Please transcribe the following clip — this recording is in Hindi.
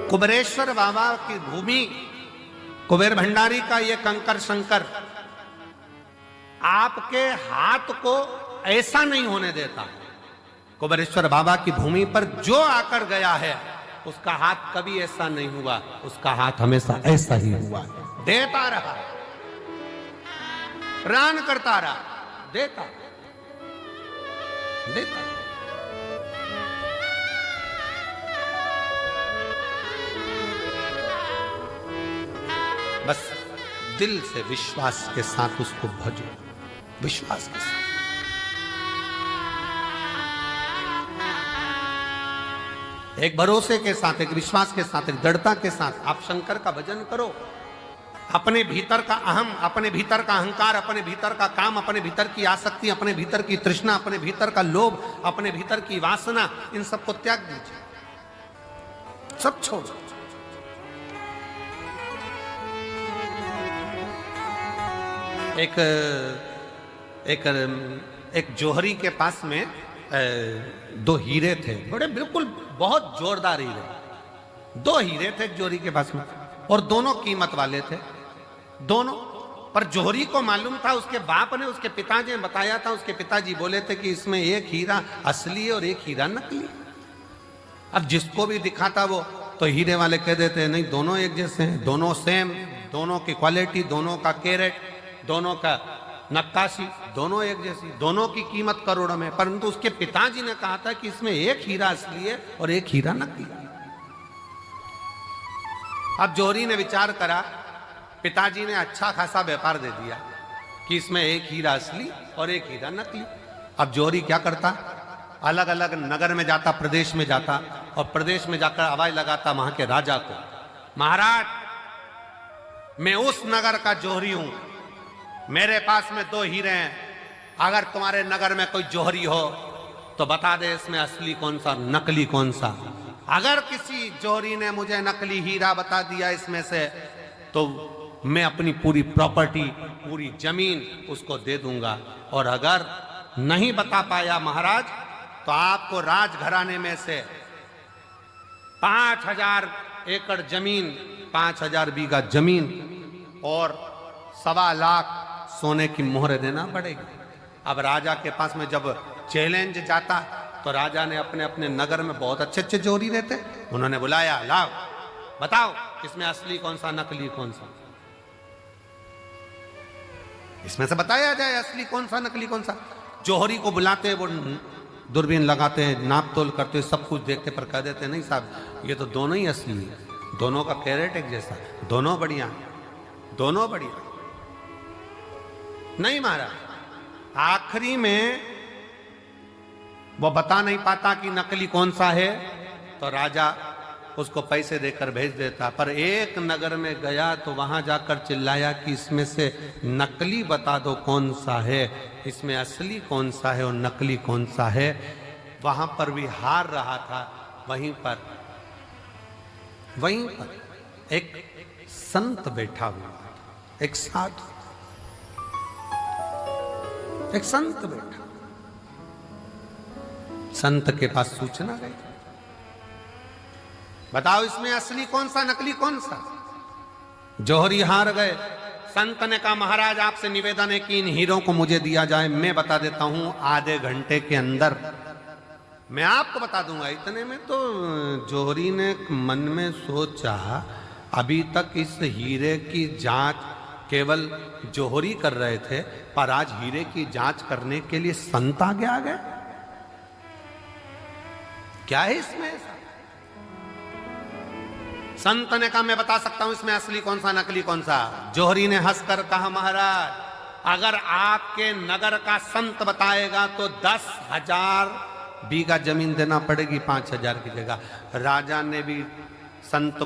कुबेरेश्वर बाबा की भूमि, कुबेर भंडारी का ये कंकर शंकर आपके हाथ को ऐसा नहीं होने देता। कुबेरेश्वर बाबा की भूमि पर जो आकर गया है उसका हाथ कभी ऐसा नहीं हुआ, उसका हाथ हमेशा ऐसा ही हुआ, देता रहा, प्राण करता रहा, देता देता। बस दिल से विश्वास के साथ उसको भजो, विश्वास के साथ। एक भरोसे के साथ, एक विश्वास के साथ, एक दृढ़ता के साथ आप शंकर का भजन करो। अपने भीतर का अहम, अपने भीतर का अहंकार, अपने भीतर का काम, अपने भीतर की आसक्ति, अपने भीतर की तृष्णा, अपने भीतर का लोभ, अपने भीतर की वासना, इन सबको त्याग दीजिए, सब छोड़। एक जोहरी के पास में दो हीरे थे, बड़े बिल्कुल बहुत जोरदार हीरे। दो हीरे थे एक जोहरी के पास में, और दोनों कीमत वाले थे दोनों। पर जोहरी को मालूम था, उसके बाप ने, उसके पिताजी ने बताया था, उसके पिताजी बोले थे कि इसमें एक हीरा असली है और एक हीरा नकली। अब जिसको भी दिखाता वो तो हीरे वाले कह देते हैं नहीं दोनों एक जैसे हैं, दोनों सेम, दोनों की क्वालिटी, दोनों का कैरेट, दोनों का नक्काशी, दोनों एक जैसी, दोनों की कीमत करोड़ों में। परंतु उसके पिताजी ने कहा था कि इसमें एक हीरा असली है और एक हीरा नकली। अब जोहरी ने विचार करा, पिताजी ने अच्छा खासा व्यापार दे दिया कि इसमें एक हीरा असली और एक हीरा नकली। अब जोहरी क्या करता, अलग अलग नगर में जाता, प्रदेश में जाता, और प्रदेश में जाकर आवाज लगाता वहां के राजा को, महाराज मैं उस नगर का जोहरी हूं, मेरे पास में दो हीरे हैं, अगर तुम्हारे नगर में कोई जोहरी हो तो बता दे इसमें असली कौन सा, नकली कौन सा। अगर किसी जोहरी ने मुझे नकली हीरा बता दिया इसमें से, तो मैं अपनी पूरी प्रॉपर्टी, पूरी जमीन उसको दे दूंगा, और अगर नहीं बता पाया महाराज तो आपको राजघराने में से 5000 एकड़ जमीन, 5000 बीघा जमीन और 1.25 लाख सोने की मोहर देना पड़ेगी। अब राजा के पास में जब चैलेंज जाता तो राजा ने अपने अपने नगर में बहुत अच्छे अच्छे जोहरी रहते, उन्होंने बुलाया, लाओ बताओ इसमें असली कौन सा, नकली कौन सा, इसमें से बताया जाए असली कौन सा, नकली कौन सा। जोहरी को बुलाते, वो दूरबीन लगाते हैं, नाप तोल करते, सब कुछ देखते, पर कह देते नहीं साहब ये तो दोनों ही असली है, दोनों का कैरेट एक जैसा, दोनों बढ़िया, दोनों बढ़िया। नहीं महाराज, आखिरी में वो बता नहीं पाता कि नकली कौन सा है, तो राजा उसको पैसे देकर भेज देता। पर एक नगर में गया तो वहां जाकर चिल्लाया कि इसमें से नकली बता दो कौन सा है, इसमें असली कौन सा है और नकली कौन सा है। वहां पर भी हार रहा था। वहीं पर एक संत बैठा हुआ, एक साधु, एक संत बैठा। संत के पास सूचना गई, बताओ इसमें असली कौन सा, नकली कौन सा। जोहरी हार गए। संत ने कहा महाराज आपसे निवेदन है कि इन हीरों को मुझे दिया जाए, मैं बता देता हूं आधे घंटे के अंदर मैं आपको बता दूंगा। इतने में तो जोहरी ने मन में सोचा, अभी तक इस हीरे की जांच केवल जोहरी कर रहे थे, पर आज हीरे की जांच करने के लिए संत आगे आ गए, क्या है इसमें। संत ने कहा मैं बता सकता हूं इसमें असली कौन सा, नकली कौन सा। जोहरी ने हंसकर कहा महाराज अगर आपके नगर का संत बताएगा तो 10,000 बीघा जमीन देना पड़ेगी 5,000 की जगह। राजा ने भी संत